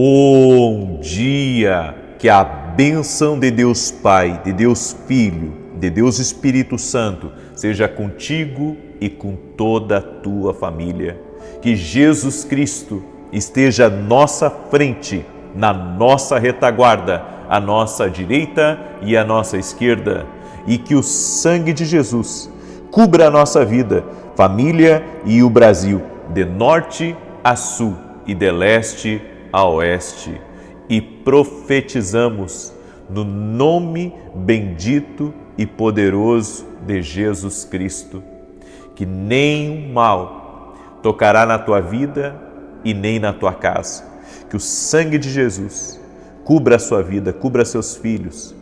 Bom dia! Que a bênção de Deus Pai, de Deus Filho, de Deus Espírito Santo seja contigo e com toda a tua família. Que Jesus Cristo esteja à nossa frente, na nossa retaguarda, à nossa direita e à nossa esquerda. E que o sangue de Jesus cubra a nossa vida, família e o Brasil, de norte a sul e de leste a oeste. E profetizamos no nome bendito e poderoso de Jesus Cristo, que nenhum mal tocará na tua vida e nem na tua casa. Que o sangue de Jesus cubra a sua vida, cubra seus filhos,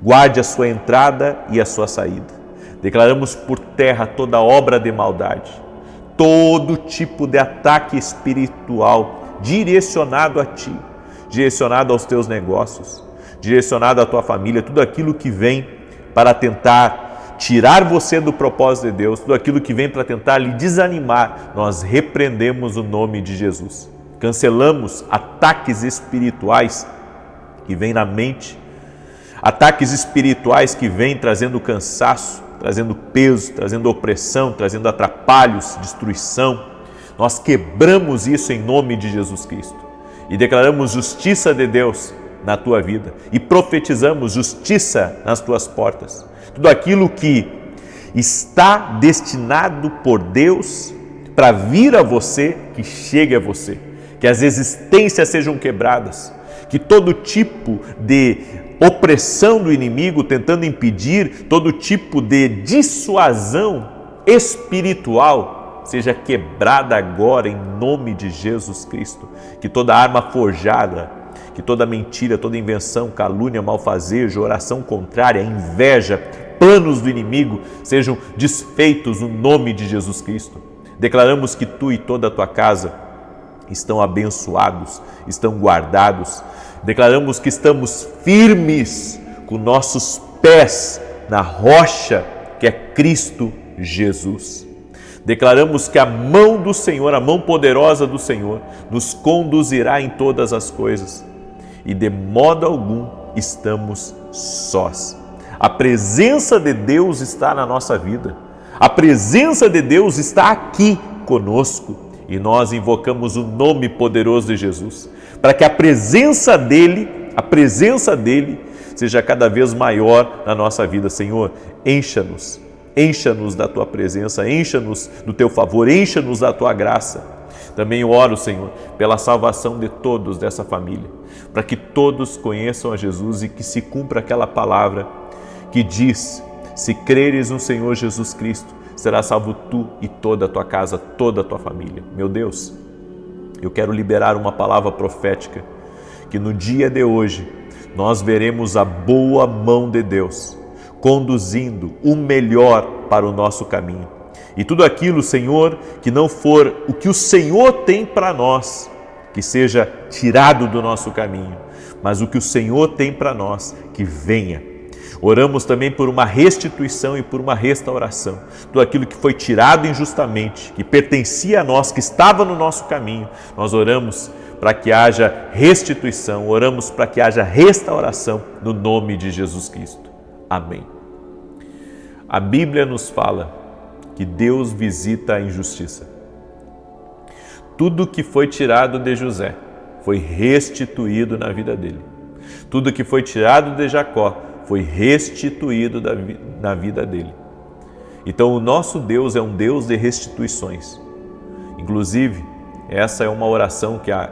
guarde a sua entrada e a sua saída. Declaramos por terra toda obra de maldade, todo tipo de ataque espiritual direcionado a ti, direcionado aos teus negócios, direcionado à tua família, tudo aquilo que vem para tentar tirar você do propósito de Deus, tudo aquilo que vem para tentar lhe desanimar, nós repreendemos o nome de Jesus. Cancelamos ataques espirituais que vêm na mente, ataques espirituais que vêm trazendo cansaço, trazendo peso, trazendo opressão, trazendo atrapalhos, destruição. Nós quebramos isso em nome de Jesus Cristo e declaramos justiça de Deus na tua vida e profetizamos justiça nas tuas portas. Tudo aquilo que está destinado por Deus para vir a você, que chegue a você, que as existências sejam quebradas, que todo tipo de opressão do inimigo tentando impedir, todo tipo de dissuasão espiritual seja quebrada agora em nome de Jesus Cristo. Que toda arma forjada, que toda mentira, toda invenção, calúnia, malfazejo, oração contrária, inveja, planos do inimigo sejam desfeitos no nome de Jesus Cristo. Declaramos que tu e toda a tua casa estão abençoados, estão guardados. Declaramos que estamos firmes com nossos pés na rocha que é Cristo Jesus. Declaramos que a mão do Senhor, a mão poderosa do Senhor, nos conduzirá em todas as coisas e de modo algum estamos sós. A presença de Deus está na nossa vida, a presença de Deus está aqui conosco e nós invocamos o nome poderoso de Jesus para que a presença dele seja cada vez maior na nossa vida. Senhor, encha-nos da tua presença, encha-nos do teu favor, encha-nos da tua graça. Também oro, Senhor, pela salvação de todos dessa família, para que todos conheçam a Jesus e que se cumpra aquela palavra que diz: se creres no Senhor Jesus Cristo, será salvo tu e toda a tua casa, toda a tua família. Meu Deus, eu quero liberar uma palavra profética, que no dia de hoje nós veremos a boa mão de Deus conduzindo o melhor para o nosso caminho. E tudo aquilo, Senhor, que não for o que o Senhor tem para nós, que seja tirado do nosso caminho, mas o que o Senhor tem para nós, que venha. Oramos também por uma restituição e por uma restauração. Tudo aquilo que foi tirado injustamente, que pertencia a nós, que estava no nosso caminho, nós oramos para que haja restituição, oramos para que haja restauração no nome de Jesus Cristo. Amém. A Bíblia nos fala que Deus visita a injustiça. Tudo que foi tirado de José foi restituído na vida dele. Tudo que foi tirado de Jacó foi restituído na vida dele. Então o nosso Deus é um Deus de restituições. Inclusive, essa é uma oração que a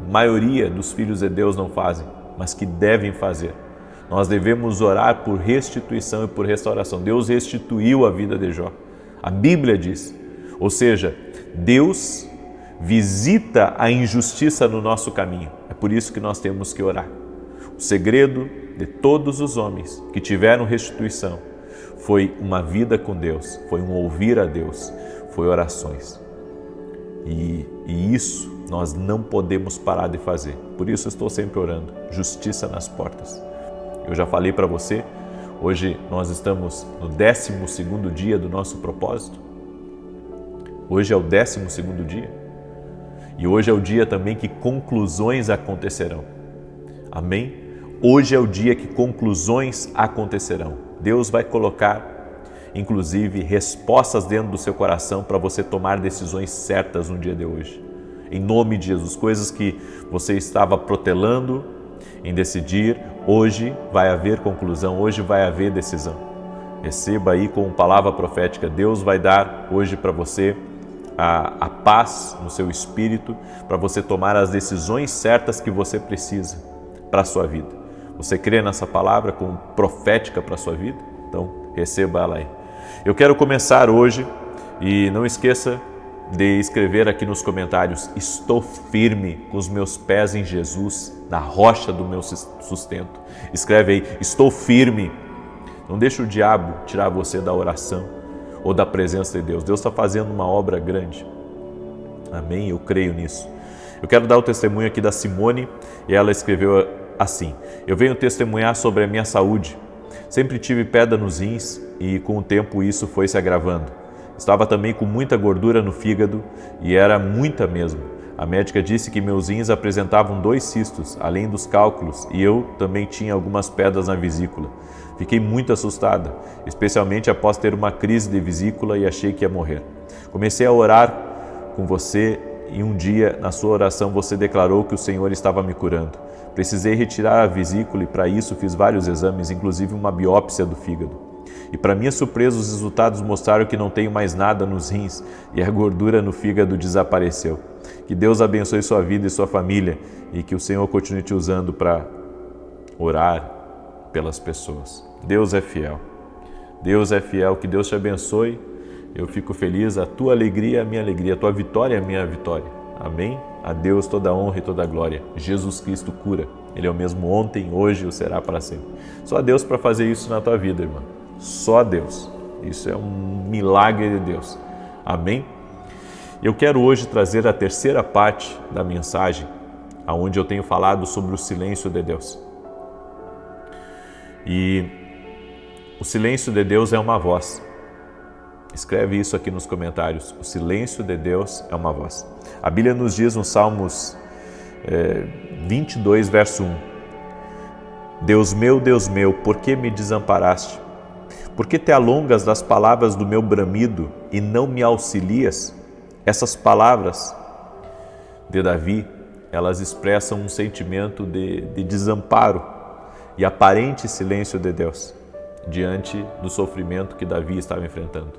maioria dos filhos de Deus não fazem, mas que devem fazer. Nós devemos orar por restituição e por restauração. Deus restituiu a vida de Jó. A Bíblia diz, ou seja, Deus visita a injustiça no nosso caminho. É por isso que nós temos que orar. O segredo de todos os homens que tiveram restituição foi uma vida com Deus, foi um ouvir a Deus, foi orações. E isso nós não podemos parar de fazer. Por isso eu estou sempre orando. Justiça nas portas. Eu já falei para você, hoje nós estamos no 12º dia do nosso propósito. Hoje é o 12º dia. E hoje é o dia também que conclusões acontecerão. Amém? Hoje é o dia que conclusões acontecerão. Deus vai colocar, inclusive, respostas dentro do seu coração para você tomar decisões certas no dia de hoje. Em nome de Jesus, coisas que você estava protelando em decidir, hoje vai haver conclusão, hoje vai haver decisão. Receba aí com palavra profética, Deus vai dar hoje para você a paz no seu espírito, para você tomar as decisões certas que você precisa para a sua vida. Você crê nessa palavra como profética para a sua vida? Então, receba ela aí. Eu quero começar hoje e não esqueça de escrever aqui nos comentários: estou firme com os meus pés em Jesus, na rocha do meu sustento. Escreve aí: estou firme. Não deixe o diabo tirar você da oração ou da presença de Deus. Deus está fazendo uma obra grande. Amém? Eu creio nisso. Eu quero dar o testemunho aqui da Simone e ela escreveu assim: eu venho testemunhar sobre a minha saúde. Sempre tive pedra nos rins e com o tempo isso foi se agravando. Estava também com muita gordura no fígado e era muita mesmo. A médica disse que meus rins apresentavam 2 cistos, além dos cálculos, e eu também tinha algumas pedras na vesícula. Fiquei muito assustada, especialmente após ter uma crise de vesícula e achei que ia morrer. Comecei a orar com você e um dia, na sua oração, você declarou que o Senhor estava me curando. Precisei retirar a vesícula e para isso fiz vários exames, inclusive uma biópsia do fígado. E para minha surpresa, os resultados mostraram que não tenho mais nada nos rins e a gordura no fígado desapareceu. Que Deus abençoe sua vida e sua família e que o Senhor continue te usando para orar pelas pessoas. Deus é fiel. Deus é fiel. Que Deus te abençoe. Eu fico feliz. A tua alegria é a minha alegria. A tua vitória é a minha vitória. Amém? A Deus toda a honra e toda a glória. Jesus Cristo cura. Ele é o mesmo ontem, hoje e o será para sempre. Só a Deus para fazer isso na tua vida, irmão. Só a Deus. Isso é um milagre de Deus. Amém? Eu quero hoje trazer a terceira parte da mensagem, onde eu tenho falado sobre o silêncio de Deus. E o silêncio de Deus é uma voz. Escreve isso aqui nos comentários. O silêncio de Deus é uma voz. A Bíblia nos diz no Salmos 22, verso 1. Deus meu, por que me desamparaste? Por que te alongas das palavras do meu bramido e não me auxilias? Essas palavras de Davi, elas expressam um sentimento de desamparo e aparente silêncio de Deus diante do sofrimento que Davi estava enfrentando.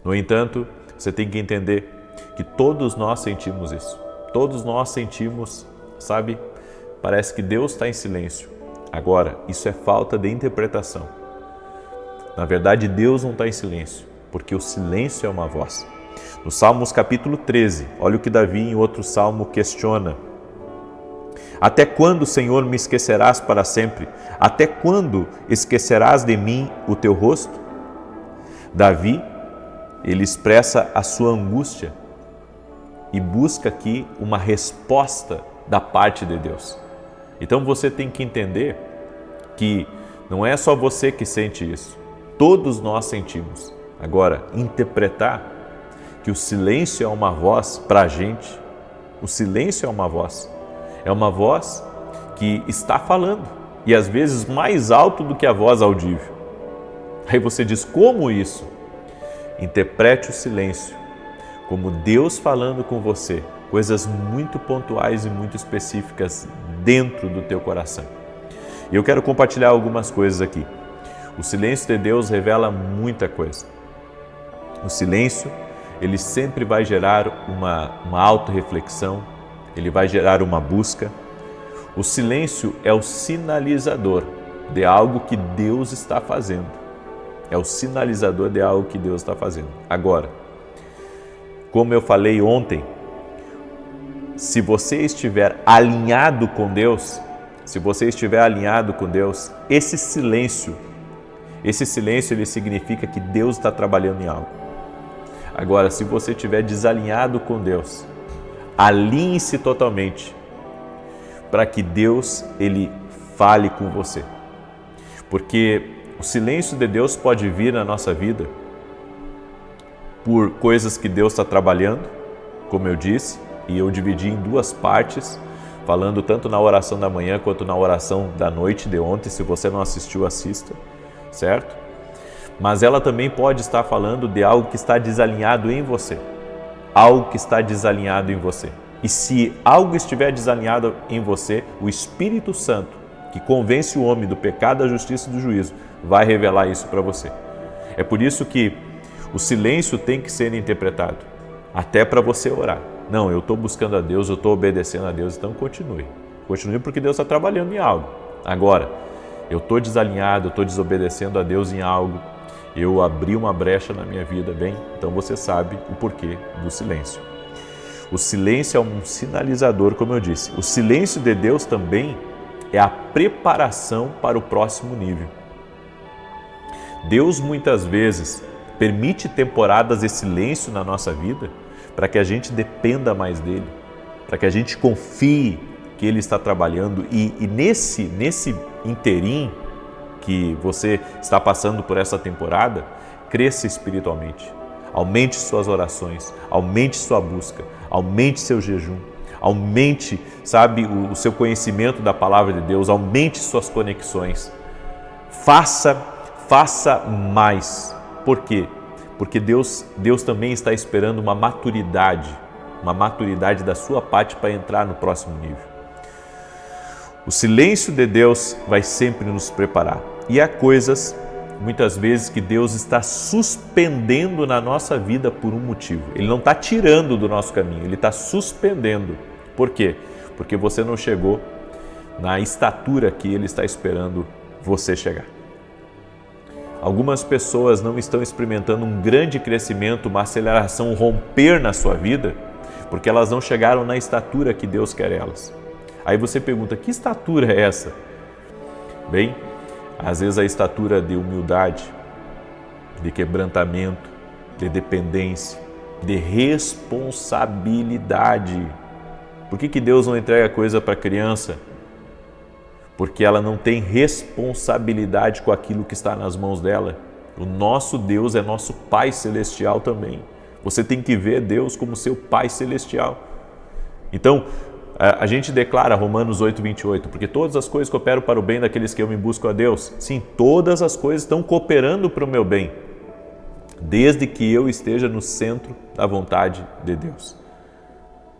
No entanto, você tem que entender que todos nós sentimos isso. Todos nós sentimos, sabe? Parece que Deus está em silêncio. Agora, isso é falta de interpretação. Na verdade, Deus não está em silêncio, porque o silêncio é uma voz. No Salmos capítulo 13, olha o que Davi em outro salmo questiona. Até quando, Senhor, me esquecerás para sempre? Até quando esquecerás de mim o teu rosto? Davi, ele expressa a sua angústia e busca aqui uma resposta da parte de Deus. Então você tem que entender que não é só você que sente isso, todos nós sentimos. Agora, interpretar que o silêncio é uma voz para a gente, o silêncio é uma voz que está falando e às vezes mais alto do que a voz audível. Aí você diz, como isso? Interprete o silêncio como Deus falando com você, coisas muito pontuais e muito específicas dentro do teu coração. E eu quero compartilhar algumas coisas aqui. O silêncio de Deus revela muita coisa. O silêncio, ele sempre vai gerar uma autorreflexão, ele vai gerar uma busca. O silêncio é o sinalizador de algo que Deus está fazendo. É o sinalizador de algo que Deus está fazendo. Agora, como eu falei ontem, se você estiver alinhado com Deus, esse silêncio ele significa que Deus está trabalhando em algo. Agora, se você estiver desalinhado com Deus, alinhe-se totalmente para que Deus ele fale com você. Porque o silêncio de Deus pode vir na nossa vida por coisas que Deus está trabalhando, como eu disse, e eu dividi em duas partes, falando tanto na oração da manhã quanto na oração da noite de ontem. Se você não assistiu, assista, certo? Mas ela também pode estar falando de algo que está desalinhado em você. Algo que está desalinhado em você. E se algo estiver desalinhado em você, o Espírito Santo, que convence o homem do pecado, da justiça e do juízo, vai revelar isso para você. É por isso que o silêncio tem que ser interpretado, até para você orar. Não, eu estou buscando a Deus, eu estou obedecendo a Deus, então continue. Continue porque Deus está trabalhando em algo. Agora, eu estou desalinhado, eu estou desobedecendo a Deus em algo, eu abri uma brecha na minha vida, bem, então você sabe o porquê do silêncio. O silêncio é um sinalizador, como eu disse. O silêncio de Deus também é a preparação para o próximo nível. Deus muitas vezes permite temporadas de silêncio na nossa vida para que a gente dependa mais dele, para que a gente confie que ele está trabalhando e nesse interim que você está passando por essa temporada, cresça espiritualmente. Aumente suas orações, aumente sua busca, aumente seu jejum, aumente, o seu conhecimento da palavra de Deus, aumente suas conexões. Faça mais. Por quê? Porque Deus também está esperando uma maturidade da sua parte para entrar no próximo nível. O silêncio de Deus vai sempre nos preparar. E há coisas, muitas vezes, que Deus está suspendendo na nossa vida por um motivo. Ele não está tirando do nosso caminho, Ele está suspendendo. Por quê? Porque você não chegou na estatura que Ele está esperando você chegar. Algumas pessoas não estão experimentando um grande crescimento, uma aceleração, um romper na sua vida, porque elas não chegaram na estatura que Deus quer elas. Aí você pergunta, que estatura é essa? Bem, às vezes a estatura de humildade, de quebrantamento, de dependência, de responsabilidade. Por que Deus não entrega coisa para a criança? Porque ela não tem responsabilidade com aquilo que está nas mãos dela. O nosso Deus é nosso Pai Celestial também. Você tem que ver Deus como seu Pai Celestial. Então, a gente declara Romanos 8:28, porque todas as coisas cooperam para o bem daqueles que eu me busco a Deus. Sim, todas as coisas estão cooperando para o meu bem, desde que eu esteja no centro da vontade de Deus.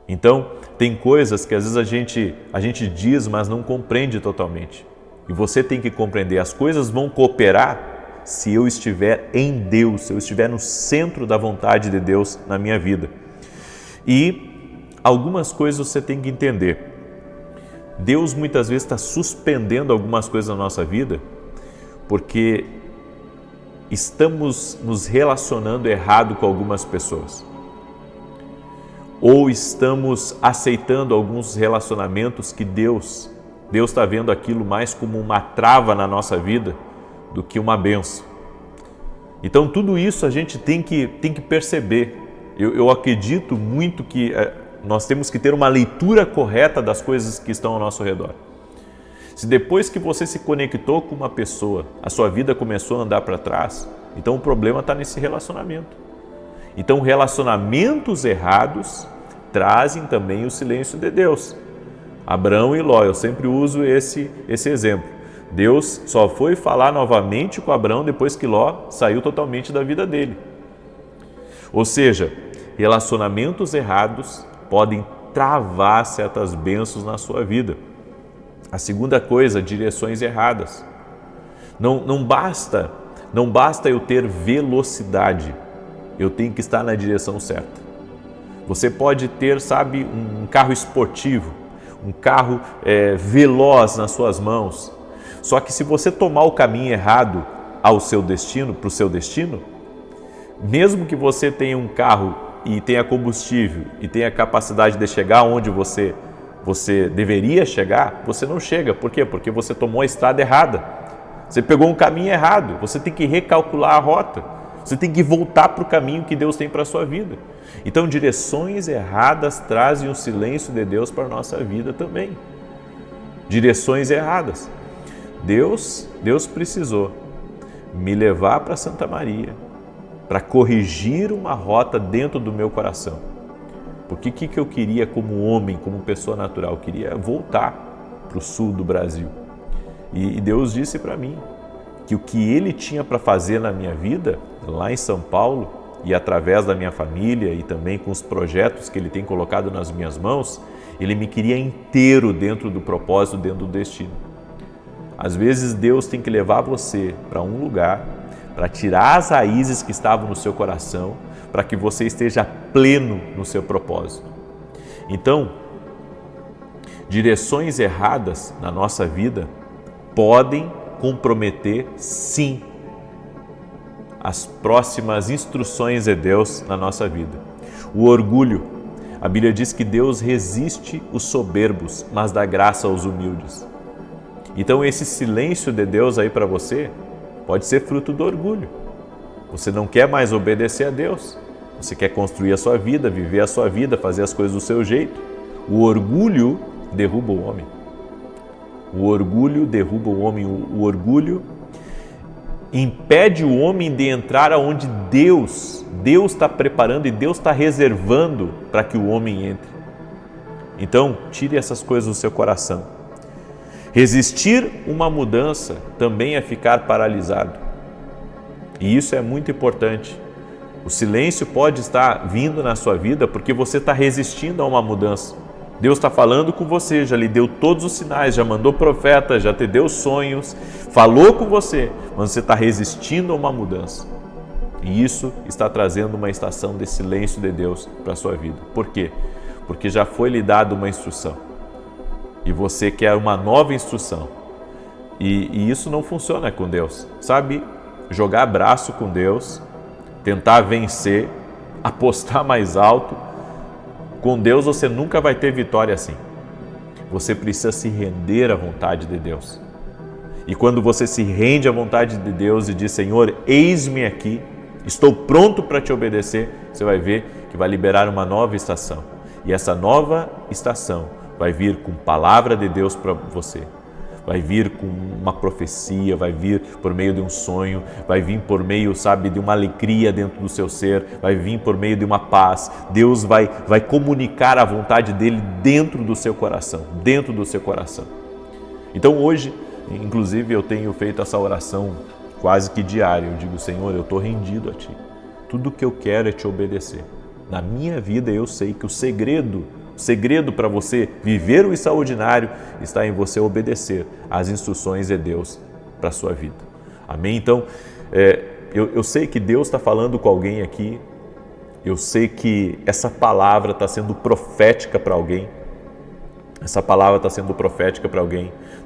Então, tem coisas que às vezes a gente diz, mas não compreende totalmente. E você tem que compreender, as coisas vão cooperar se eu estiver em Deus, se eu estiver no centro da vontade de Deus na minha vida. E algumas coisas você tem que entender. Deus muitas vezes está suspendendo algumas coisas na nossa vida porque estamos nos relacionando errado com algumas pessoas. Ou estamos aceitando alguns relacionamentos que Deus está vendo aquilo mais como uma trava na nossa vida do que uma bênção. Então tudo isso a gente tem que perceber. Eu acredito muito que nós temos que ter uma leitura correta das coisas que estão ao nosso redor. Se depois que você se conectou com uma pessoa, a sua vida começou a andar para trás, então o problema está nesse relacionamento. Então relacionamentos errados trazem também o silêncio de Deus. Abraão e Ló, eu sempre uso esse exemplo. Deus só foi falar novamente com Abraão depois que Ló saiu totalmente da vida dele. Ou seja, relacionamentos errados podem travar certas bênçãos na sua vida. A segunda coisa, direções erradas. Não basta eu ter velocidade, eu tenho que estar na direção certa. Você pode ter, um carro esportivo, um carro veloz nas suas mãos, só que se você tomar o caminho errado para o seu destino, mesmo que você tenha um carro e tenha combustível e tenha capacidade de chegar onde você deveria chegar, você não chega. Por quê? Porque você tomou a estrada errada. Você pegou um caminho errado. Você tem que recalcular a rota. Você tem que voltar para o caminho que Deus tem para a sua vida. Então, direções erradas trazem o silêncio de Deus para a nossa vida também. Direções erradas. Deus precisou me levar para Santa Maria, para corrigir uma rota dentro do meu coração. Porque o que eu queria como homem, como pessoa natural? Eu queria voltar para o sul do Brasil. E Deus disse para mim que o que Ele tinha para fazer na minha vida, lá em São Paulo, e através da minha família e também com os projetos que Ele tem colocado nas minhas mãos, Ele me queria inteiro dentro do propósito, dentro do destino. Às vezes Deus tem que levar você para um lugar, para tirar as raízes que estavam no seu coração, para que você esteja pleno no seu propósito. Então, direções erradas na nossa vida podem comprometer, sim, as próximas instruções de Deus na nossa vida. O orgulho, a Bíblia diz que Deus resiste os soberbos, mas dá graça aos humildes. Então esse silêncio de Deus aí para você pode ser fruto do orgulho. Você não quer mais obedecer a Deus. Você quer construir a sua vida, viver a sua vida, fazer as coisas do seu jeito. O orgulho derruba o homem. O orgulho derruba o homem. O orgulho impede o homem de entrar aonde Deus está preparando e Deus está reservando para que o homem entre. Então, tire essas coisas do seu coração. Resistir uma mudança também é ficar paralisado. E isso é muito importante. O silêncio pode estar vindo na sua vida porque você está resistindo a uma mudança. Deus está falando com você, já lhe deu todos os sinais, já mandou profeta, já te deu sonhos, falou com você, mas você está resistindo a uma mudança. E isso está trazendo uma estação de silêncio de Deus para a sua vida. Por quê? Porque já foi lhe dada uma instrução e você quer uma nova instrução. E isso não funciona com Deus. Sabe, jogar braço com Deus, tentar vencer, apostar mais alto, com Deus você nunca vai ter vitória assim. Você precisa se render à vontade de Deus. E quando você se rende à vontade de Deus e diz, Senhor, eis-me aqui, estou pronto para te obedecer, você vai ver que vai liberar uma nova estação. E essa nova estação vai vir com palavra de Deus para você. Vai vir com uma profecia, vai vir por meio de um sonho, vai vir por meio, sabe, de uma alegria dentro do seu ser, vai vir por meio de uma paz. Deus vai comunicar a vontade dele dentro do seu coração, dentro do seu coração. Então hoje, inclusive, eu tenho feito essa oração quase que diária. Eu digo, Senhor, eu estou rendido a Ti. Tudo que eu quero é Te obedecer. Na minha vida eu sei que o segredo para você viver o extraordinário está em você obedecer às instruções de Deus para a sua vida. Amém? Então, eu sei que Deus está falando com alguém aqui, eu sei que essa palavra está sendo profética para alguém,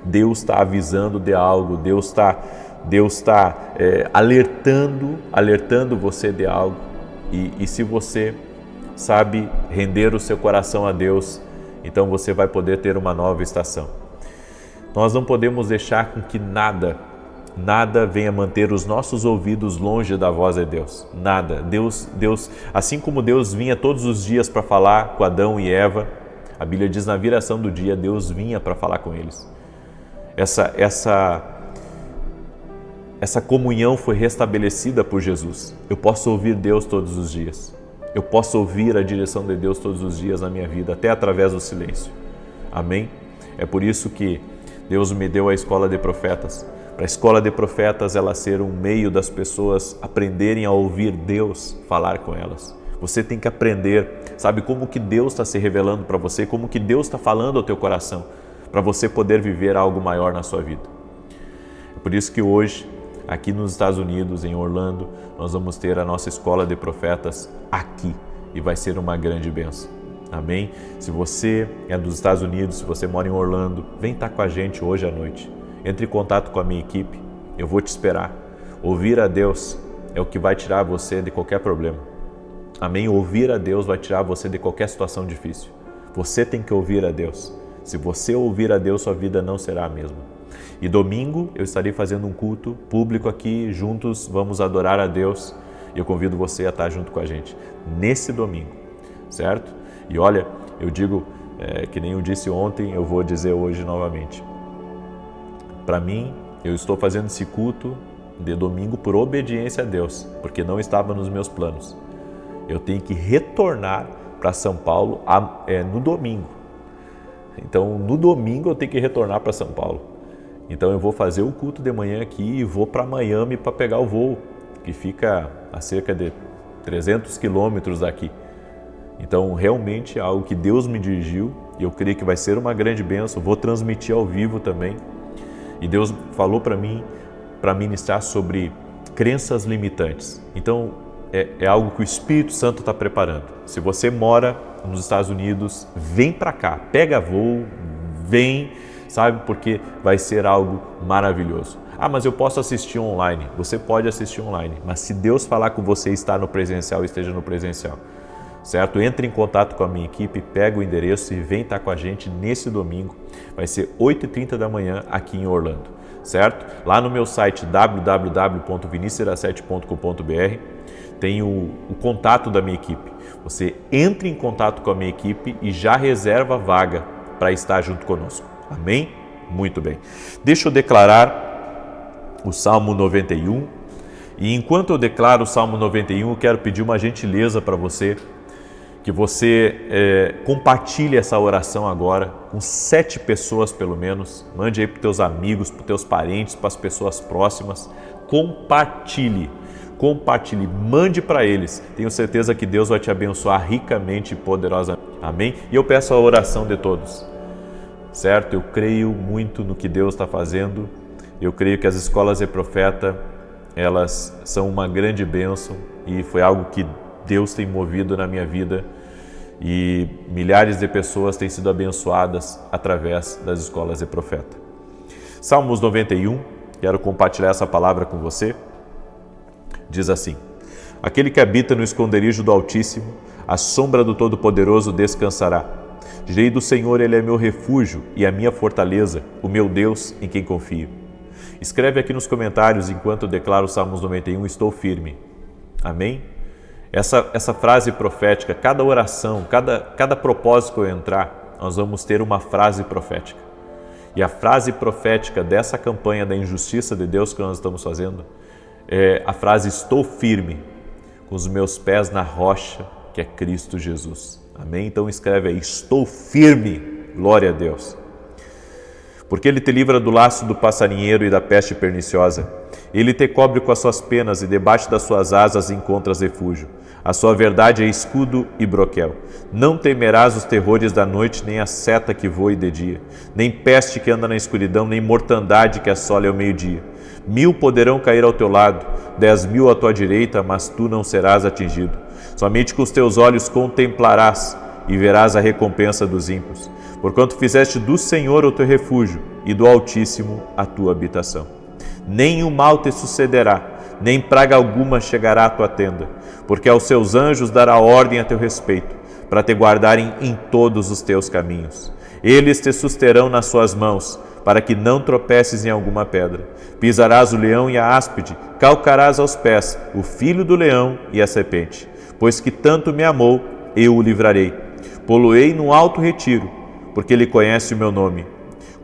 Deus está avisando de algo, Deus está alertando você de algo, e se você sabe render o seu coração a Deus, então você vai poder ter uma nova estação. Nós não podemos deixar com que nada venha manter os nossos ouvidos longe da voz de Deus. Nada. Deus, assim como Deus vinha todos os dias para falar com Adão e Eva, a Bíblia diz na viração do dia, Deus vinha para falar com eles. Essa comunhão foi restabelecida por Jesus. Eu posso ouvir Deus todos os dias. Eu posso ouvir a direção de Deus todos os dias na minha vida, até através do silêncio. Amém? É por isso que Deus me deu a escola de profetas. Para a escola de profetas ela ser um meio das pessoas aprenderem a ouvir Deus falar com elas. Você tem que aprender, sabe, como que Deus está se revelando para você, como que Deus está falando ao teu coração, para você poder viver algo maior na sua vida. É por isso que hoje, aqui nos Estados Unidos, em Orlando, nós vamos ter a nossa escola de profetas aqui e vai ser uma grande bênção. Amém? Se você é dos Estados Unidos, se você mora em Orlando, vem estar com a gente hoje à noite. Entre em contato com a minha equipe, eu vou te esperar. Ouvir a Deus é o que vai tirar você de qualquer problema. Amém? Ouvir a Deus vai tirar você de qualquer situação difícil. Você tem que ouvir a Deus. Se você ouvir a Deus, sua vida não será a mesma. E domingo eu estarei fazendo um culto público aqui, juntos vamos adorar a Deus e eu convido você a estar junto com a gente nesse domingo, certo? E olha, eu digo, que nem eu disse ontem, eu vou dizer hoje novamente. Para mim, eu estou fazendo esse culto de domingo por obediência a Deus, porque não estava nos meus planos. Eu tenho que retornar para São Paulo no domingo. Então, no domingo eu tenho que retornar para São Paulo. Então, eu vou fazer o culto de manhã aqui e vou para Miami para pegar o voo, que fica a cerca de 300 quilômetros daqui. Então, realmente é algo que Deus me dirigiu e eu creio que vai ser uma grande bênção. Vou transmitir ao vivo também. E Deus falou para mim, para ministrar sobre crenças limitantes. Então, é algo que o Espírito Santo está preparando. Se você mora nos Estados Unidos, vem para cá, pega voo, vem, sabe, porque vai ser algo maravilhoso. Ah, mas eu posso assistir online. Você pode assistir online, mas se Deus falar com você estar no presencial, esteja no presencial, certo? Entre em contato com a minha equipe, pega o endereço e vem estar com a gente nesse domingo. Vai ser 8h30 da manhã aqui em Orlando, certo? Lá no meu site www.vinicius07.com.br tem o contato da minha equipe. Você entre em contato com a minha equipe e já reserva a vaga para estar junto conosco. Amém? Muito bem. Deixa eu declarar o Salmo 91. E enquanto eu declaro o Salmo 91, eu quero pedir uma gentileza para você, que você compartilhe essa oração agora com 7 pessoas pelo menos. Mande aí para os teus amigos, para os teus parentes, para as pessoas próximas. Compartilhe, mande para eles. Tenho certeza que Deus vai te abençoar ricamente e poderosamente. Amém? E eu peço a oração de todos, certo? Eu creio muito no que Deus está fazendo. Eu creio que as escolas de profeta, elas são uma grande bênção e foi algo que Deus tem movido na minha vida e milhares de pessoas têm sido abençoadas através das escolas de profeta. Salmos 91, quero compartilhar essa palavra com você. Diz assim: aquele que habita no esconderijo do Altíssimo, à sombra do Todo-Poderoso descansará. Direi do Senhor, Ele é meu refúgio e a minha fortaleza, o meu Deus em quem confio. Escreve aqui nos comentários, enquanto eu declaro o Salmos 91, estou firme. Amém? Essa frase profética, cada oração, cada propósito que eu entrar, nós vamos ter uma frase profética. E a frase profética dessa campanha da injustiça de Deus que nós estamos fazendo é a frase estou firme, com os meus pés na rocha, que é Cristo Jesus. Amém? Então escreve aí, estou firme, glória a Deus. Porque Ele te livra do laço do passarinheiro e da peste perniciosa. Ele te cobre com as suas penas e debaixo das suas asas encontras refúgio. A sua verdade é escudo e broquel. Não temerás os terrores da noite, nem a seta que voe de dia, nem peste que anda na escuridão, nem mortandade que assole ao meio-dia. 1000 poderão cair ao teu lado, 10.000 à tua direita, mas tu não serás atingido. Somente com os teus olhos contemplarás e verás a recompensa dos ímpios. Porquanto fizeste do Senhor o teu refúgio e do Altíssimo a tua habitação. Nenhum mal te sucederá, nem praga alguma chegará à tua tenda, porque aos seus anjos dará ordem a teu respeito, para te guardarem em todos os teus caminhos. Eles te susterão nas suas mãos, para que não tropeces em alguma pedra. Pisarás o leão e a áspide, calcarás aos pés o filho do leão e a serpente. Pois que tanto me amou, eu o livrarei. Pô-lo-ei no alto retiro, porque ele conhece o meu nome.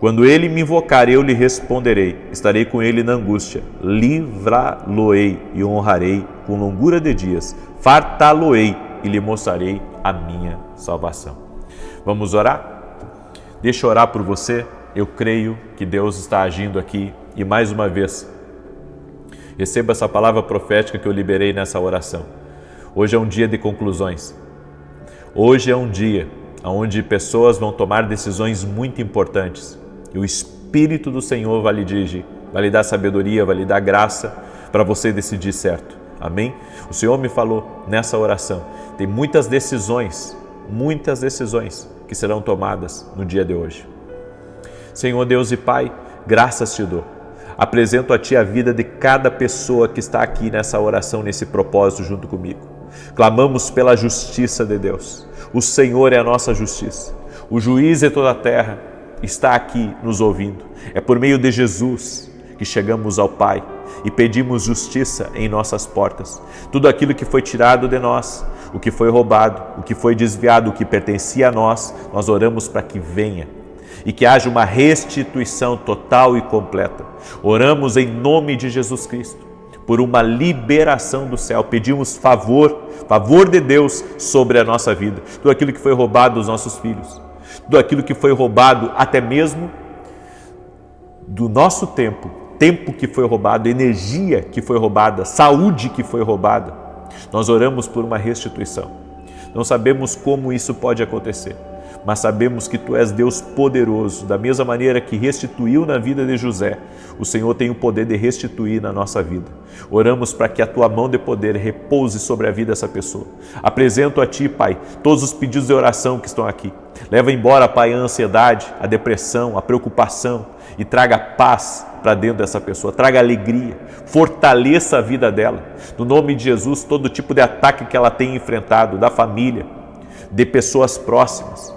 Quando ele me invocar, eu lhe responderei. Estarei com ele na angústia. Livrá-lo-ei e honrarei com longura de dias. Fartá-lo-ei e lhe mostrarei a minha salvação. Vamos orar? Deixa eu orar por você. Eu creio que Deus está agindo aqui e mais uma vez, receba essa palavra profética que eu liberei nessa oração. Hoje é um dia de conclusões. Hoje é um dia onde pessoas vão tomar decisões muito importantes e o Espírito do Senhor vai lhe dirigir, vai lhe dar sabedoria, vai lhe dar graça para você decidir certo. Amém? O Senhor me falou nessa oração, tem muitas decisões que serão tomadas no dia de hoje. Senhor Deus e Pai, graças te dou. Apresento a Ti a vida de cada pessoa que está aqui nessa oração, nesse propósito junto comigo. Clamamos pela justiça de Deus. O Senhor é a nossa justiça. O juiz de toda a terra está aqui nos ouvindo. É por meio de Jesus que chegamos ao Pai e pedimos justiça em nossas portas. Tudo aquilo que foi tirado de nós, o que foi roubado, o que foi desviado, o que pertencia a nós, nós oramos para que venha e que haja uma restituição total e completa. Oramos em nome de Jesus Cristo, por uma liberação do céu. Pedimos favor de Deus sobre a nossa vida. Tudo aquilo que foi roubado dos nossos filhos, tudo aquilo que foi roubado até mesmo do nosso tempo que foi roubado, energia que foi roubada, saúde que foi roubada. Nós oramos por uma restituição. Não sabemos como isso pode acontecer, mas sabemos que Tu és Deus poderoso. Da mesma maneira que restituiu na vida de José, o Senhor tem o poder de restituir na nossa vida. Oramos para que a Tua mão de poder repouse sobre a vida dessa pessoa. Apresento a Ti, Pai, todos os pedidos de oração que estão aqui. Leva embora, Pai, a ansiedade, a depressão, a preocupação e traga paz para dentro dessa pessoa, traga alegria, fortaleça a vida dela. No nome de Jesus, todo tipo de ataque que ela tem enfrentado, da família, de pessoas próximas,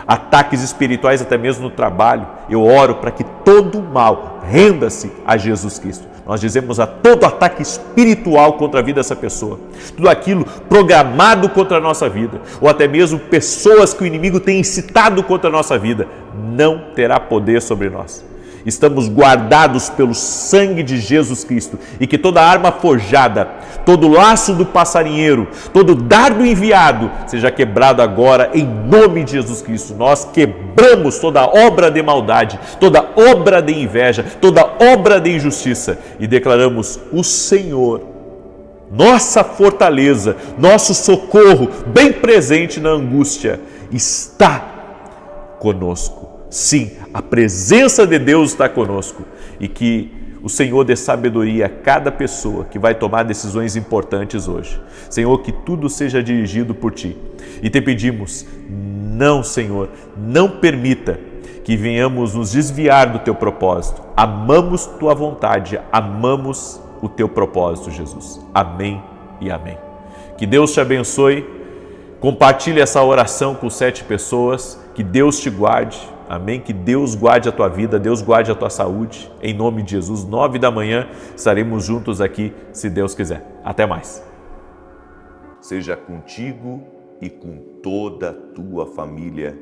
ataques espirituais até mesmo no trabalho, eu oro para que todo mal renda-se a Jesus Cristo. Nós dizemos a todo ataque espiritual contra a vida dessa pessoa, tudo aquilo programado contra a nossa vida, ou até mesmo pessoas que o inimigo tem incitado contra a nossa vida, não terá poder sobre nós. Estamos guardados pelo sangue de Jesus Cristo e que toda arma forjada, todo laço do passarinheiro, todo dardo enviado seja quebrado agora em nome de Jesus Cristo. Nós quebramos toda obra de maldade, toda obra de inveja, toda obra de injustiça e declaramos o Senhor, nossa fortaleza, nosso socorro bem presente na angústia, está conosco. Sim, a presença de Deus está conosco e que o Senhor dê sabedoria a cada pessoa que vai tomar decisões importantes hoje. Senhor, que tudo seja dirigido por Ti. E Te pedimos, não, Senhor, não permita que venhamos nos desviar do Teu propósito. Amamos Tua vontade, amamos o Teu propósito, Jesus. Amém e amém. Que Deus te abençoe. Compartilhe essa oração com 7 pessoas. Que Deus te guarde. Amém? Que Deus guarde a tua vida, Deus guarde a tua saúde. Em nome de Jesus, 9 da manhã, estaremos juntos aqui, se Deus quiser. Até mais. Seja contigo e com toda a tua família.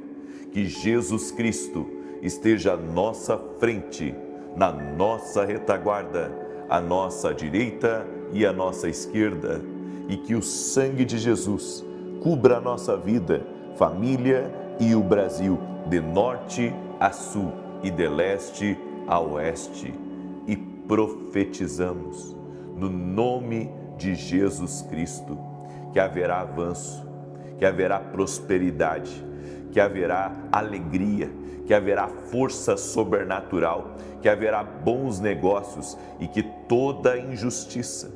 Que Jesus Cristo esteja à nossa frente, na nossa retaguarda, à nossa direita e à nossa esquerda. E que o sangue de Jesus cubra a nossa vida, família e o Brasil, de norte a sul e de leste a oeste. E profetizamos no nome de Jesus Cristo que haverá avanço, que haverá prosperidade, que haverá alegria, que haverá força sobrenatural, que haverá bons negócios e que toda injustiça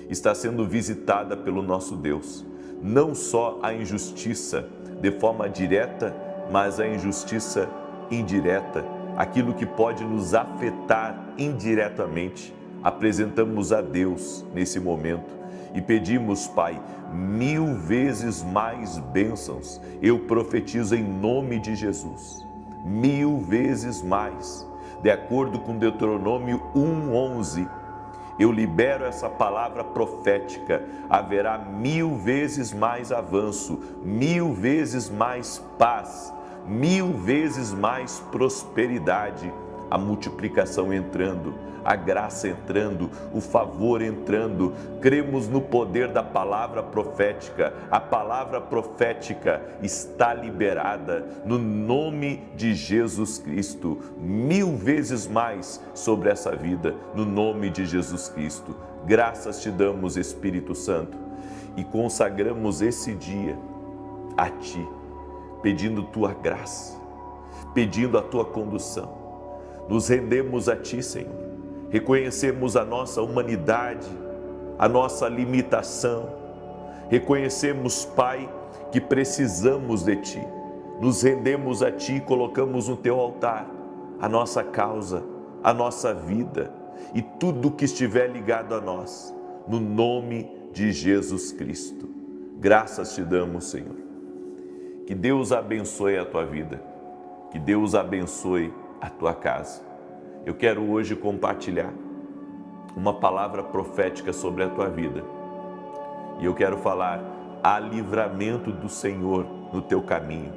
está sendo visitada pelo nosso Deus. Não só a injustiça de forma direta, mas a injustiça indireta, aquilo que pode nos afetar indiretamente. Apresentamos a Deus nesse momento e pedimos, Pai, 1000 vezes mais bênçãos. Eu profetizo em nome de Jesus, 1000 vezes mais, de acordo com Deuteronômio 1:11. Eu libero essa palavra profética, haverá 1000 vezes mais avanço, 1000 vezes mais paz, 1000 vezes mais prosperidade, a multiplicação entrando, a graça entrando, o favor entrando. Cremos no poder da palavra profética. A palavra profética está liberada no nome de Jesus Cristo. 1000 vezes mais sobre essa vida, no nome de Jesus Cristo. Graças te damos, Espírito Santo, e consagramos esse dia a Ti, pedindo Tua graça, pedindo a Tua condução. Nos rendemos a Ti, Senhor. Reconhecemos a nossa humanidade, a nossa limitação. Reconhecemos, Pai, que precisamos de Ti. Nos rendemos a Ti e colocamos no Teu altar a nossa causa, a nossa vida e tudo que estiver ligado a nós, no nome de Jesus Cristo. Graças te damos, Senhor. Que Deus abençoe a tua vida, que Deus abençoe a tua casa. Eu quero hoje compartilhar uma palavra profética sobre a tua vida. E eu quero falar: há livramento do Senhor no teu caminho.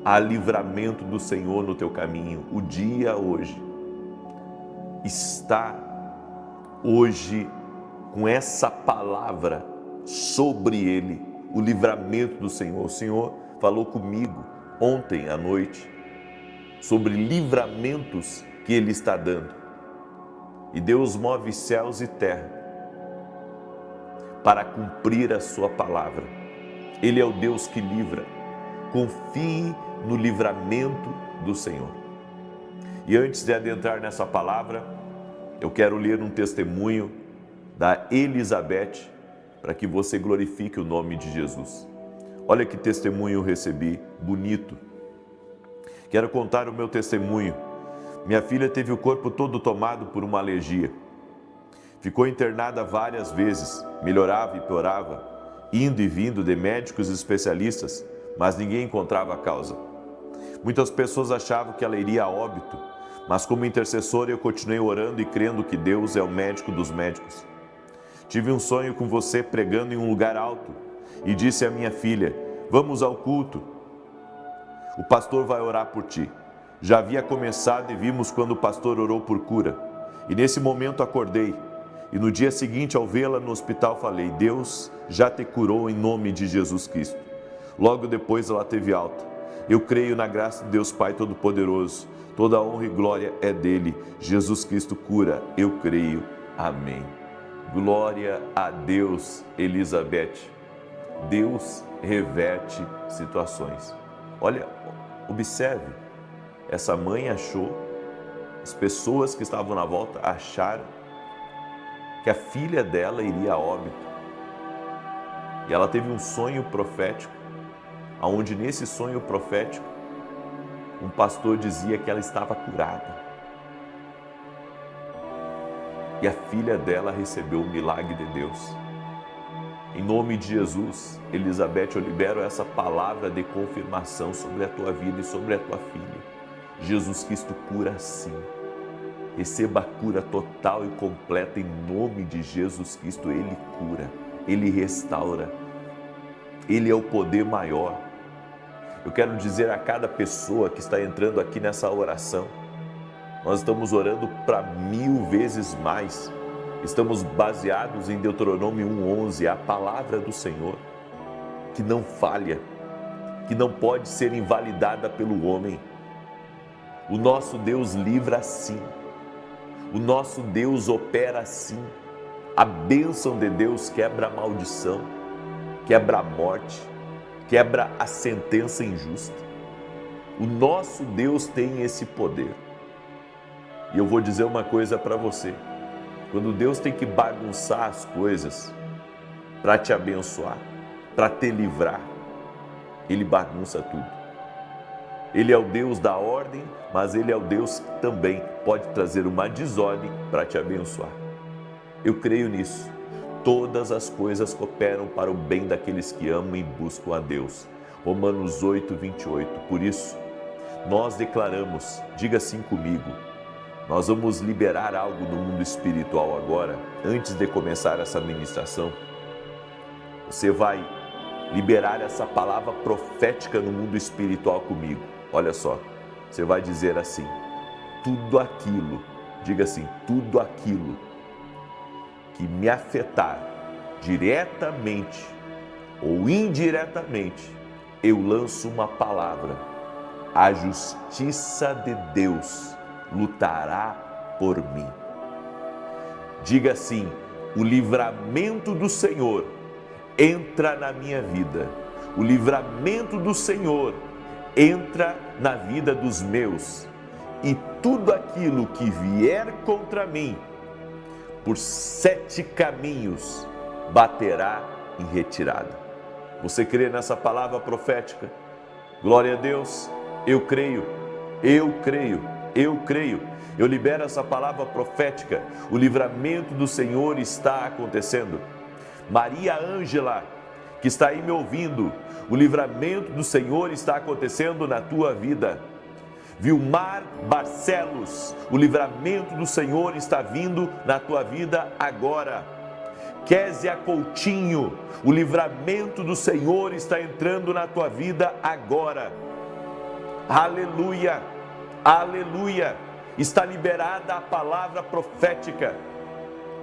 Há livramento do Senhor no teu caminho. O dia hoje está hoje com essa palavra sobre ele, o livramento do Senhor. O Senhor falou comigo ontem à noite sobre livramentos que Ele está dando. E Deus move céus e terra para cumprir a sua palavra. Ele é o Deus que livra. Confie no livramento do Senhor. E antes de adentrar nessa palavra, eu quero ler um testemunho da Elizabeth, para que você glorifique o nome de Jesus. Olha que testemunho eu recebi, bonito. Quero contar o meu testemunho. Minha filha teve o corpo todo tomado por uma alergia. Ficou internada várias vezes, melhorava e piorava, indo e vindo de médicos e especialistas, mas ninguém encontrava a causa. Muitas pessoas achavam que ela iria a óbito, mas como intercessor eu continuei orando e crendo que Deus é o médico dos médicos. Tive um sonho com você pregando em um lugar alto e disse à minha filha: vamos ao culto. O pastor vai orar por ti. Já havia começado e vimos quando o pastor orou por cura. E nesse momento acordei. E no dia seguinte, ao vê-la no hospital, falei: Deus já te curou em nome de Jesus Cristo. Logo depois ela teve alta. Eu creio na graça de Deus Pai Todo-Poderoso. Toda a honra e glória é dele. Jesus Cristo cura. Eu creio. Amém. Glória a Deus, Elizabeth. Deus reverte situações. Olha, observe. Essa mãe achou, as pessoas que estavam na volta acharam que a filha dela iria a óbito. E ela teve um sonho profético, onde nesse sonho profético, um pastor dizia que ela estava curada. E a filha dela recebeu o milagre de Deus. Em nome de Jesus, Elizabeth, eu libero essa palavra de confirmação sobre a tua vida e sobre a tua filha. Jesus Cristo cura sim. Receba a cura total e completa em nome de Jesus Cristo. Ele cura, Ele restaura. Ele é o poder maior. Eu quero dizer a cada pessoa que está entrando aqui nessa oração, nós estamos orando para 1000 vezes mais. Estamos baseados em Deuteronômio 1:11, a palavra do Senhor, que não falha, que não pode ser invalidada pelo homem. O nosso Deus livra sim. O nosso Deus opera assim. A bênção de Deus quebra a maldição, quebra a morte, quebra a sentença injusta. O nosso Deus tem esse poder. E eu vou dizer uma coisa para você. Quando Deus tem que bagunçar as coisas para te abençoar, para te livrar, Ele bagunça tudo. Ele é o Deus da ordem, mas Ele é o Deus que também pode trazer uma desordem para te abençoar. Eu creio nisso. Todas as coisas cooperam para o bem daqueles que amam e buscam a Deus. Romanos 8:28. Por isso, nós declaramos, diga assim comigo, nós vamos liberar algo no mundo espiritual agora, antes de começar essa ministração. Você vai liberar essa palavra profética no mundo espiritual comigo. Olha só, você vai dizer assim: tudo aquilo, diga assim, tudo aquilo que me afetar diretamente ou indiretamente, eu lanço uma palavra: a justiça de Deus lutará por mim. Diga assim: o livramento do Senhor entra na minha vida. O livramento do Senhor entra na vida dos meus. E tudo aquilo que vier contra mim, por 7 caminhos, baterá em retirada. Você crê nessa palavra profética? Glória a Deus. Eu creio. Eu creio. Eu creio. Eu libero essa palavra profética. O livramento do Senhor está acontecendo. Maria Ângela, que está aí me ouvindo, o livramento do Senhor está acontecendo na tua vida. Vilmar Barcelos, o livramento do Senhor está vindo na tua vida agora. Késia Coutinho, o livramento do Senhor está entrando na tua vida agora. Aleluia, aleluia. Está liberada a palavra profética.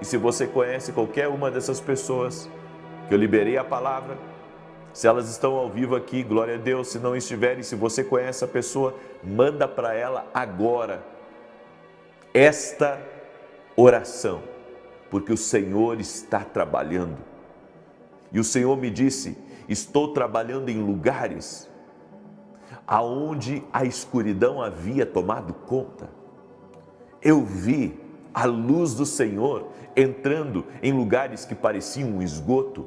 E se você conhece qualquer uma dessas pessoas que eu liberei a palavra, se elas estão ao vivo aqui, glória a Deus. Se não estiverem, se você conhece a pessoa, manda para ela agora esta oração, porque o Senhor está trabalhando. E o Senhor me disse: estou trabalhando em lugares aonde a escuridão havia tomado conta. Eu vi a luz do Senhor entrando em lugares que pareciam um esgoto.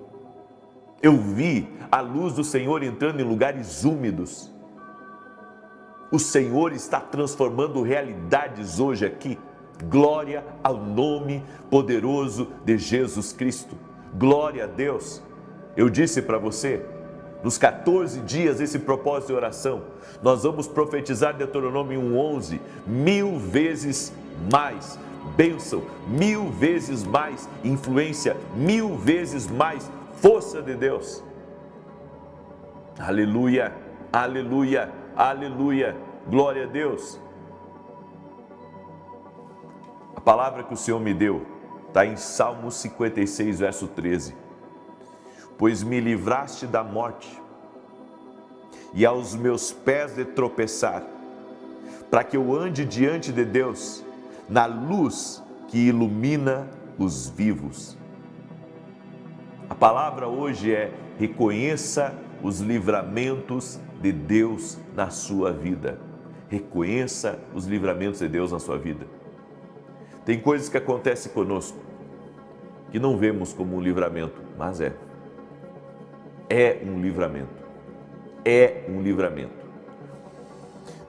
Eu vi a luz do Senhor entrando em lugares úmidos. O Senhor está transformando realidades hoje aqui. Glória ao nome poderoso de Jesus Cristo. Glória a Deus. Eu disse para você, nos 14 dias desse propósito de oração, nós vamos profetizar Deuteronômio 1:11, 1000 vezes mais bênção, 1000 vezes mais influência, 1000 vezes mais força de Deus. Aleluia, aleluia, aleluia, glória a Deus. A palavra que o Senhor me deu está em Salmo 56, verso 13. Pois me livraste da morte e aos meus pés de tropeçar, para que eu ande diante de Deus na luz que ilumina os vivos. A palavra hoje é: reconheça os livramentos de Deus na sua vida. Reconheça os livramentos de Deus na sua vida. Tem coisas que acontecem conosco que não vemos como um livramento, mas é um livramento. É um livramento.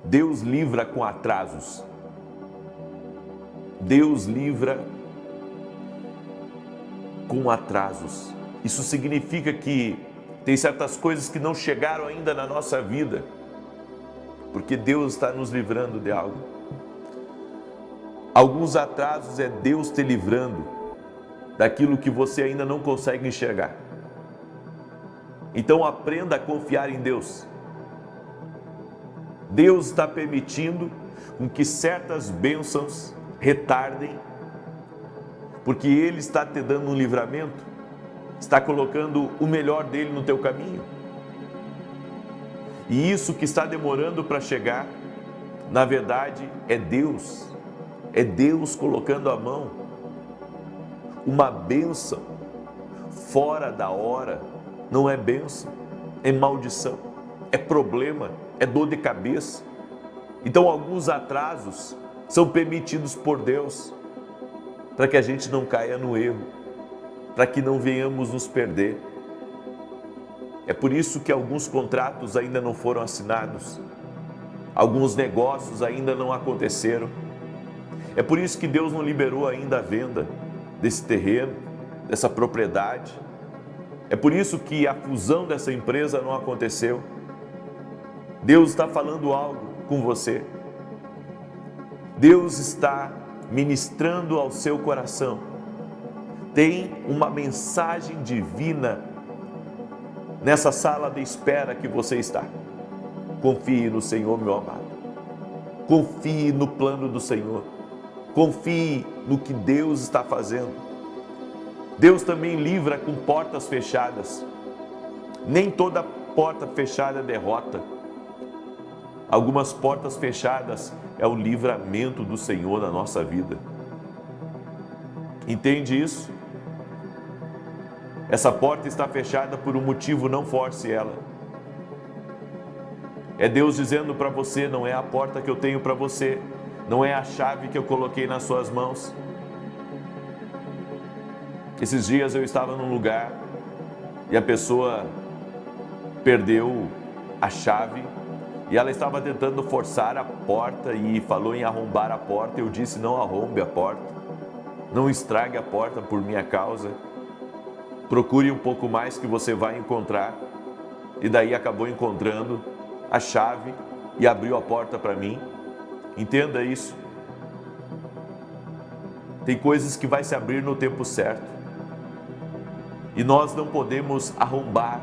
Deus livra com atrasos. Deus livra com atrasos. Isso significa que tem certas coisas que não chegaram ainda na nossa vida, porque Deus está nos livrando de algo. Alguns atrasos é Deus te livrando daquilo que você ainda não consegue enxergar. Então aprenda a confiar em Deus. Deus está permitindo com que certas bênçãos retardem, porque Ele está te dando um livramento, está colocando o melhor dele no teu caminho. E isso que está demorando para chegar, na verdade, é Deus colocando a mão. Uma bênção fora da hora não é bênção, é maldição, é problema, é dor de cabeça. Então alguns atrasos são permitidos por Deus, para que a gente não caia no erro, para que não venhamos nos perder. É por isso que alguns contratos ainda não foram assinados, alguns negócios ainda não aconteceram. É por isso que Deus não liberou ainda a venda desse terreno, dessa propriedade. É por isso que a fusão dessa empresa não aconteceu. Deus está falando algo com você. Deus está ministrando ao seu coração. Tem uma mensagem divina nessa sala de espera que você está. Confie no Senhor, meu amado. Confie no plano do Senhor. Confie no que Deus está fazendo. Deus também livra com portas fechadas. Nem toda porta fechada é derrota. Algumas portas fechadas é o livramento do Senhor na nossa vida. Entende isso? Essa porta está fechada por um motivo, não force ela. É Deus dizendo para você: não é a porta que eu tenho para você, não é a chave que eu coloquei nas suas mãos. Esses dias eu estava num lugar e a pessoa perdeu a chave e ela estava tentando forçar a porta e falou em arrombar a porta. Eu disse: não arrombe a porta, não estrague a porta por minha causa. Procure um pouco mais que você vai encontrar. E daí acabou encontrando a chave e abriu a porta para mim. Entenda isso. Tem coisas que vai se abrir no tempo certo. E nós não podemos arrombar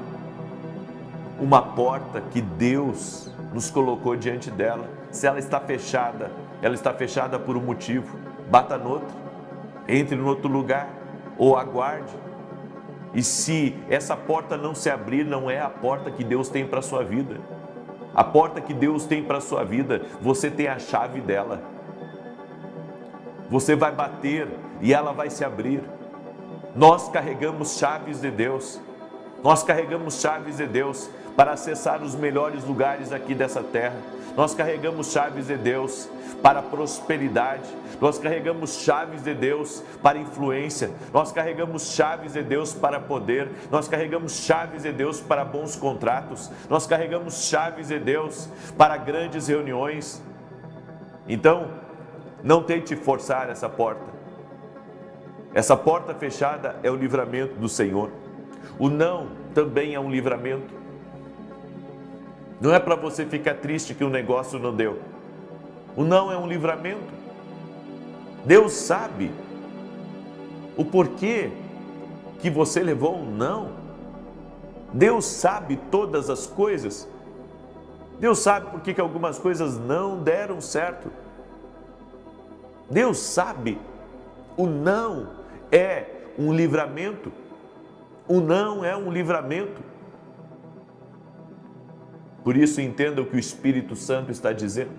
uma porta que Deus nos colocou diante dela. Se ela está fechada por um motivo. Bata noutra. entre em outro lugar ou aguarde. E se essa porta não se abrir, não é a porta que Deus tem para a sua vida. A porta que Deus tem para a sua vida, você tem a chave dela. Você vai bater e ela vai se abrir. Nós carregamos chaves de Deus. Nós carregamos chaves de Deus para acessar os melhores lugares aqui dessa terra. Nós carregamos chaves de Deus para a prosperidade. Nós carregamos chaves de Deus para influência. Nós carregamos chaves de Deus para poder. Nós carregamos chaves de Deus para bons contratos. Nós carregamos chaves de Deus para grandes reuniões. Então, não tente forçar essa porta. Essa porta fechada é o livramento do Senhor. O não também é um livramento. Não é para você ficar triste que o negócio não deu. O não é um livramento. Deus sabe o porquê que você levou um não. Deus sabe todas as coisas. Deus sabe por que algumas coisas não deram certo. Deus sabe. O não é um livramento. O não é um livramento. Por isso, entenda o que o Espírito Santo está dizendo.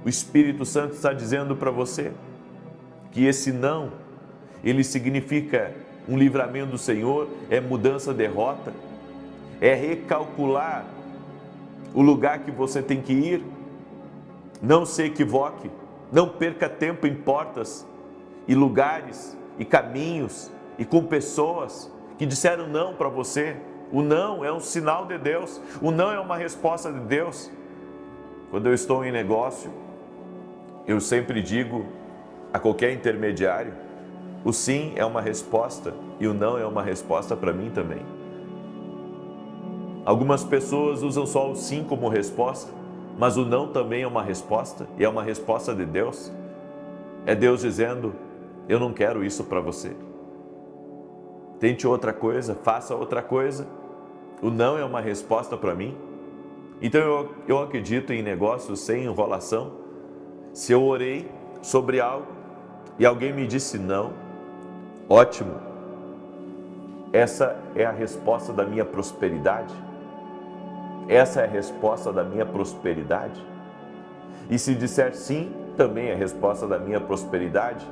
O Espírito Santo está dizendo para você que esse não, ele significa um livramento do Senhor, é mudança de rota, é recalcular o lugar que você tem que ir. Não se equivoque, não perca tempo em portas e lugares e caminhos e com pessoas que disseram não para você. O não é um sinal de Deus, o não é uma resposta de Deus. Quando eu estou em negócio, eu sempre digo a qualquer intermediário, o sim é uma resposta e o não é uma resposta para mim também. Algumas pessoas usam só o sim como resposta, mas o não também é uma resposta e é uma resposta de Deus. É Deus dizendo, eu não quero isso para você. Tente outra coisa, faça outra coisa. O não é uma resposta para mim. Então eu acredito em negócios sem enrolação. Se eu orei sobre algo e alguém me disse não, ótimo. Essa é a resposta da minha prosperidade. Essa é a resposta da minha prosperidade. E se disser sim, também é a resposta da minha prosperidade,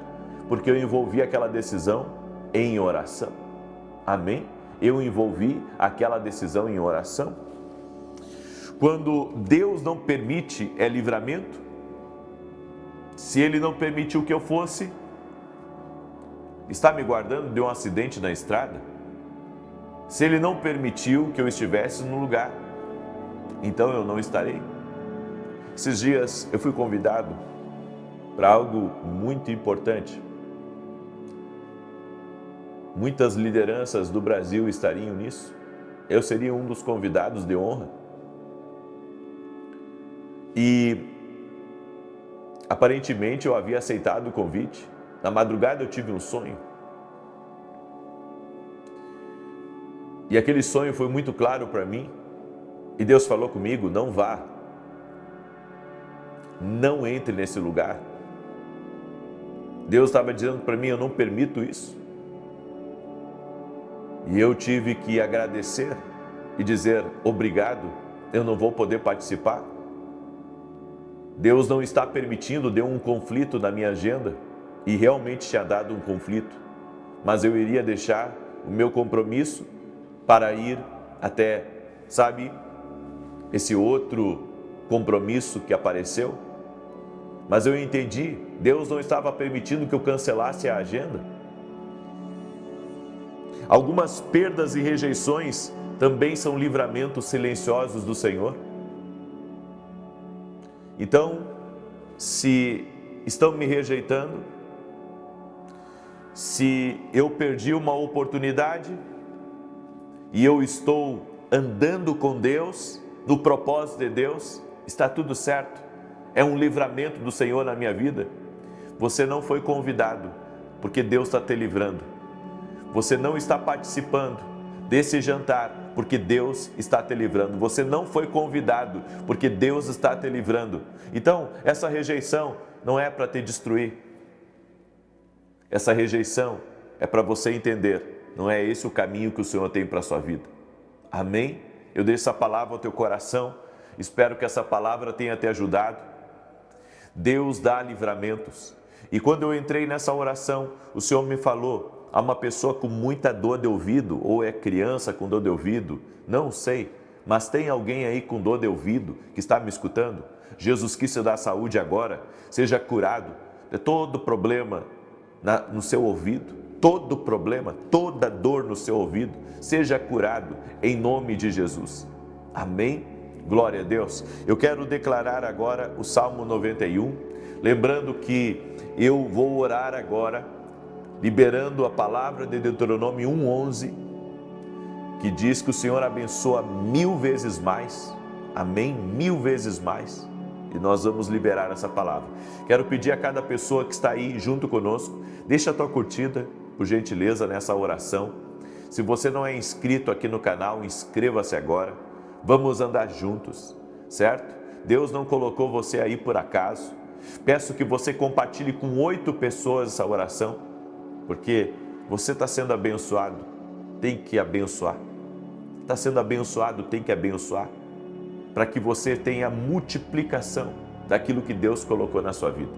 porque eu envolvi aquela decisão em oração. Amém? Eu envolvi aquela decisão em oração. Quando Deus não permite, é livramento. Se Ele não permitiu que eu fosse, está me guardando de um acidente na estrada? Se Ele não permitiu que eu estivesse no lugar, então eu não estarei. Esses dias eu fui convidado para algo muito importante. Muitas lideranças do Brasil estariam nisso. Eu seria um dos convidados de honra. E aparentemente eu havia aceitado o convite. Na madrugada eu tive um sonho. E aquele sonho foi muito claro para mim. E Deus falou comigo, não vá. Não entre nesse lugar. Deus estava dizendo para mim, eu não permito isso. E eu tive que agradecer e dizer, obrigado, eu não vou poder participar. Deus não está permitindo, deu um conflito na minha agenda, e realmente tinha dado um conflito, mas eu iria deixar o meu compromisso para ir até, sabe, esse outro compromisso que apareceu. Mas eu entendi, Deus não estava permitindo que eu cancelasse a agenda. Algumas perdas e rejeições também são livramentos silenciosos do Senhor. Então, se estão me rejeitando, se eu perdi uma oportunidade e eu estou andando com Deus, no propósito de Deus, está tudo certo. É um livramento do Senhor na minha vida. Você não foi convidado, porque Deus está te livrando. Você não está participando desse jantar, porque Deus está te livrando. Você não foi convidado, porque Deus está te livrando. Então, essa rejeição não é para te destruir. essa rejeição é para você entender, não é esse o caminho que o Senhor tem para a sua vida. Amém? Eu deixo essa palavra ao teu coração, espero que essa palavra tenha te ajudado. Deus dá livramentos. E quando eu entrei nessa oração, o Senhor me falou, há uma pessoa com muita dor de ouvido, ou é criança com dor de ouvido, não sei, mas tem alguém aí com dor de ouvido que está me escutando? Jesus Cristo dá saúde agora, seja curado de todo problema no seu ouvido, todo problema, toda dor no seu ouvido, seja curado em nome de Jesus. Amém? Glória a Deus. Eu quero declarar agora o Salmo 91, lembrando que eu vou orar agora, liberando a palavra de Deuteronômio 1:11, que diz que o Senhor abençoa 1000 vezes mais. Amém? 1000 vezes mais. E nós vamos liberar essa palavra. Quero pedir a cada pessoa que está aí junto conosco, deixa a tua curtida, por gentileza, nessa oração. Se você não é inscrito aqui no canal, inscreva-se agora. Vamos andar juntos, certo? Deus não colocou você aí por acaso. Peço que você compartilhe com 8 pessoas essa oração, porque você está sendo abençoado, tem que abençoar. Está sendo abençoado, tem que abençoar, para que você tenha multiplicação daquilo que Deus colocou na sua vida.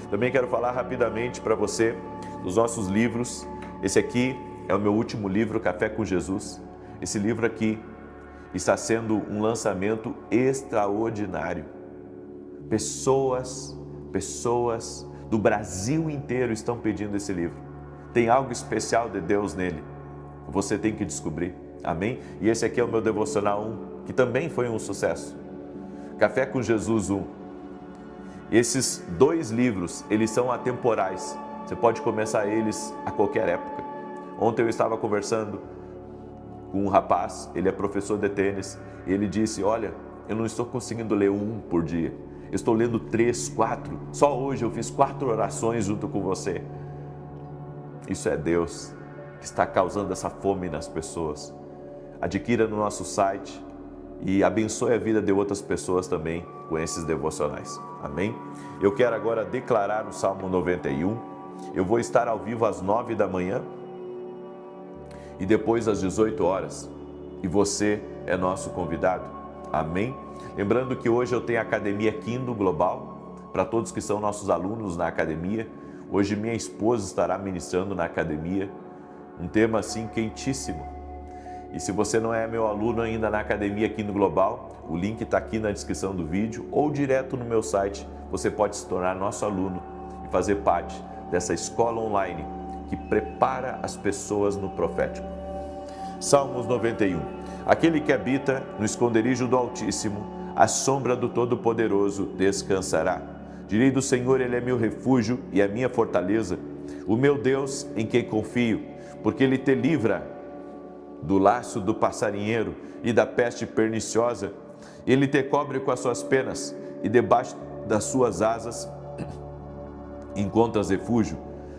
Também quero falar rapidamente para você dos nossos livros. Esse aqui é o meu último livro, Café com Jesus. Esse livro aqui está sendo um lançamento extraordinário. Pessoas do Brasil inteiro estão pedindo esse livro. Tem algo especial de Deus nele. Você tem que descobrir. Amém? E esse aqui é o meu devocional 1, que também foi um sucesso. Café com Jesus 1. Esses 2 livros, eles são atemporais. Você pode começar eles a qualquer época. Ontem eu estava conversando com um rapaz, ele é professor de tênis, e ele disse, olha, eu não estou conseguindo ler 1 por dia. Eu estou lendo 3, 4. Só hoje eu fiz 4 orações junto com você. Isso é Deus que está causando essa fome nas pessoas. Adquira no nosso site e abençoe a vida de outras pessoas também com esses devocionais. Amém? Eu quero agora declarar o Salmo 91. Eu vou estar ao vivo às 9 da manhã e depois às 18 horas. E você é nosso convidado. Amém? Lembrando que hoje eu tenho a Academia Kindle Global, para todos que são nossos alunos na academia. Hoje minha esposa estará ministrando na academia, um tema assim quentíssimo. E se você não é meu aluno ainda na Academia Kindle Global, o link está aqui na descrição do vídeo ou direto no meu site. Você pode se tornar nosso aluno e fazer parte dessa escola online que prepara as pessoas no profético. Salmos 91. Aquele que habita no esconderijo do Altíssimo, à sombra do Todo-Poderoso descansará. Direi do Senhor, Ele é meu refúgio e a minha fortaleza, o meu Deus em quem confio, porque Ele te livra do laço do passarinheiro e da peste perniciosa. Ele te cobre com as suas penas e debaixo das suas asas encontras refúgio.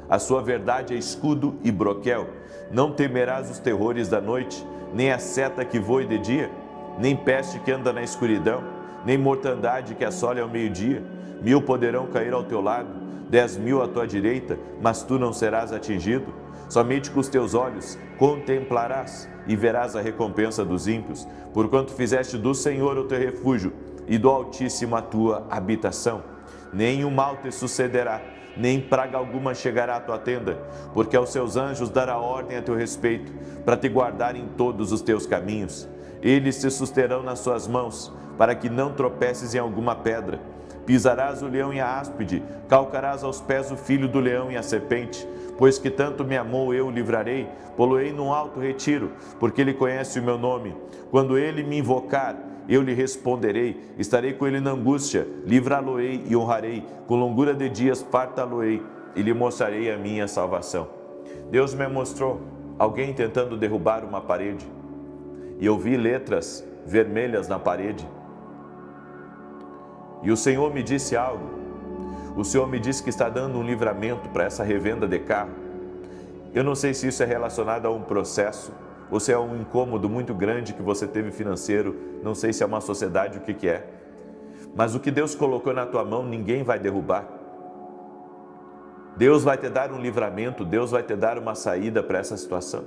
A sua verdade é escudo e broquel. Não temerás os terrores da noite, nem a seta que voe de dia, nem peste que anda na escuridão, nem mortandade que assole ao meio-dia. 1000 poderão cair ao teu lado, 10.000 à tua direita, mas tu não serás atingido. Somente com os teus olhos contemplarás e verás a recompensa dos ímpios, porquanto fizeste do Senhor o teu refúgio e do Altíssimo a tua habitação. Nenhum mal te sucederá, nem praga alguma chegará à tua tenda, porque aos seus anjos dará ordem a teu respeito, para te guardar em todos os teus caminhos. Eles te susterão nas suas mãos, para que não tropeces em alguma pedra. Pisarás o leão e a áspide, calcarás aos pés o filho do leão e a serpente. Pois que tanto me amou, eu o livrarei, pô-lo-ei num alto retiro, porque ele conhece o meu nome. Quando ele me invocar, eu lhe responderei, estarei com ele na angústia, livrá-lo-ei e honrarei, com longura de dias fartá-lo-ei e lhe mostrarei a minha salvação. Deus me mostrou alguém tentando derrubar uma parede, e eu vi letras vermelhas na parede. E o Senhor me disse algo. O Senhor me disse que está dando um livramento para essa revenda de carro. Eu não sei se isso é relacionado a um processo, ou se é um incômodo muito grande que você teve financeiro, não sei se é uma sociedade, o que é. Mas o que Deus colocou na tua mão, ninguém vai derrubar. Deus vai te dar um livramento, Deus vai te dar uma saída para essa situação.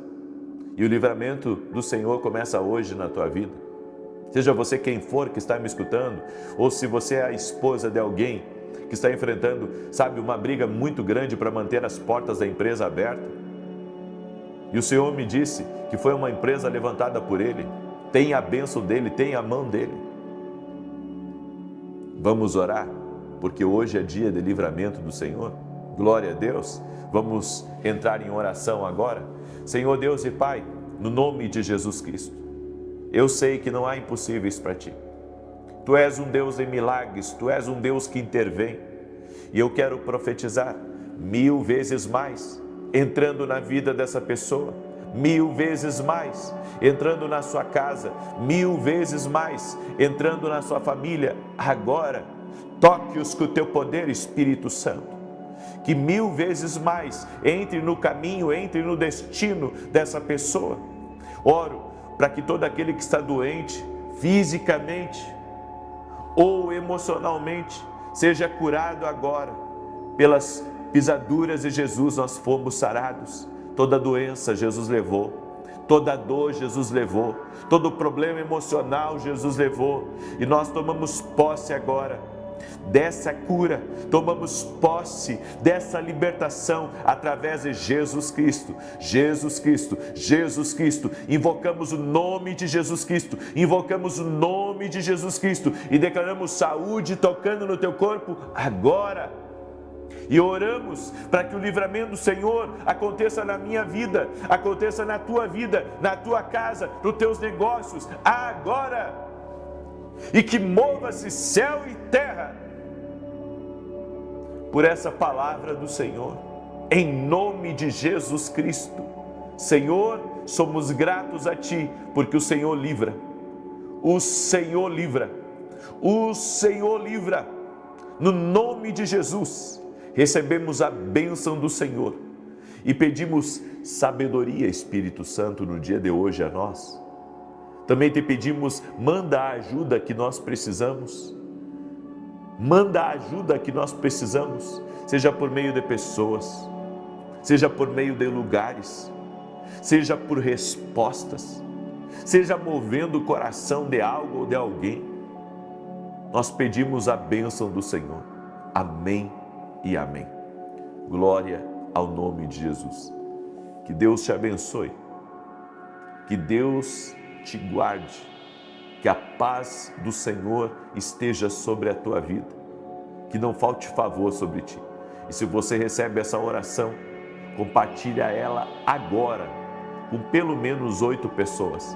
E o livramento do Senhor começa hoje na tua vida. Seja você quem for que está me escutando, ou se você é a esposa de alguém que está enfrentando, sabe, uma briga muito grande para manter as portas da empresa abertas. E o Senhor me disse que foi uma empresa levantada por Ele, tem a bênção dEle, tem a mão dEle. Vamos orar, porque hoje é dia de livramento do Senhor. Glória a Deus. Vamos entrar em oração agora. Senhor Deus e Pai, no nome de Jesus Cristo, eu sei que não há impossíveis para Ti. Tu és um Deus de milagres, Tu és um Deus que intervém. E eu quero profetizar 1000 vezes mais, entrando na vida dessa pessoa, 1000 vezes mais, entrando na sua casa, 1000 vezes mais, entrando na sua família. Agora, toque-os com o Teu poder, Espírito Santo. Que 1000 vezes mais entre no caminho, entre no destino dessa pessoa. Oro para que todo aquele que está doente, fisicamente ou emocionalmente, seja curado agora. Pelas pisaduras de Jesus nós fomos sarados. Toda doença Jesus levou, toda dor Jesus levou, todo problema emocional Jesus levou. E nós tomamos posse agora dessa cura, tomamos posse dessa libertação através de Jesus Cristo. Jesus Cristo, Jesus Cristo. Invocamos o nome de Jesus Cristo, invocamos o nome de Jesus Cristo e declaramos saúde tocando no teu corpo agora. E oramos para que o livramento do Senhor aconteça na minha vida, aconteça na tua vida, na tua casa, nos teus negócios, agora. E que mova-se céu e terra por essa palavra do Senhor, em nome de Jesus Cristo. Senhor, somos gratos a Ti, porque o Senhor livra, o Senhor livra, o Senhor livra. No nome de Jesus, recebemos a bênção do Senhor e pedimos sabedoria, Espírito Santo, no dia de hoje a nós. Também te pedimos, manda a ajuda que nós precisamos. Manda a ajuda que nós precisamos, seja por meio de pessoas, seja por meio de lugares, seja por respostas, seja movendo o coração de algo ou de alguém. Nós pedimos a bênção do Senhor. Amém e amém. Glória ao nome de Jesus. Que Deus te abençoe, que Deus te guarde, que a paz do Senhor esteja sobre a tua vida, que não falte favor sobre ti. E se você recebe essa oração, compartilha ela agora com pelo menos 8 pessoas.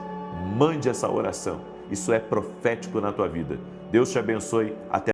Mande essa oração, isso é profético na tua vida. Deus te abençoe, até